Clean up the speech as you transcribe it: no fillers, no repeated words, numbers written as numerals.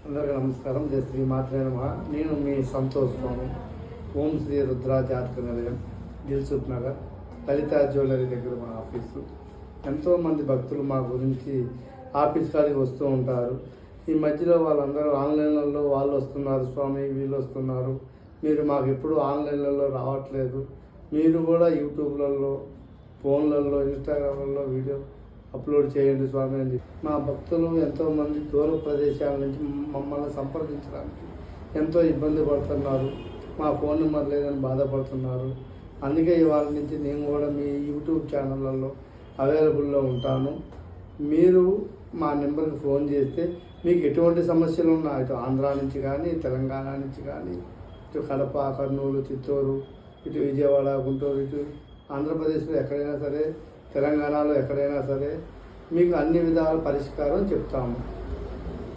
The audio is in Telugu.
అందరికీ నమస్కారం. జయ శ్రీ మాత్రే నమః. నేను మీ సంతోష్ స్వామి, ఓం శ్రీ రుద్ర జాతక నిలయం, దిల్సుఖ్ నగర్, లలితా జ్యువెలరీ దగ్గర మా ఆఫీసు. ఎంతోమంది భక్తులు మా గురించి ఆఫీస్ కాడికి వస్తూ ఉంటారు. ఈ మధ్యలో వాళ్ళందరూ ఆన్లైన్లలో వాళ్ళు వస్తున్నారు, స్వామి వీళ్ళు వస్తున్నారు, మీరు మాకు ఎప్పుడు ఆన్లైన్లలో రావట్లేదు, మీరు కూడా యూట్యూబ్లలో, ఫోన్లలో, ఇన్స్టాగ్రామ్లలో వీడియో అప్లోడ్ చేయండి స్వామి అని. మా భక్తులు ఎంతోమంది దూర ప్రదేశాల నుంచి మమ్మల్ని సంప్రదించడానికి ఎంతో ఇబ్బంది పడుతున్నారు. మా ఫోన్ నెంబర్ లేదని బాధపడుతున్నారు. అందుకే ఇవాళ నుంచి నేను కూడా మీ యూట్యూబ్ ఛానళ్ళల్లో అవైలబుల్లో ఉంటాను. మీరు మా నెంబర్కి ఫోన్ చేస్తే మీకు ఎటువంటి సమస్యలు ఉన్నా, ఇటు ఆంధ్రా నుంచి కానీ, తెలంగాణ నుంచి కానీ, ఇటు కడప, కర్నూలు, చిత్తూరు, ఇటు విజయవాడ, గుంటూరు, ఇటు ఆంధ్రప్రదేశ్లో ఎక్కడైనా సరే, తెలంగాణలో ఎక్కడైనా సరే మీకు అన్ని విధాల పరిష్కారం చెప్తాము.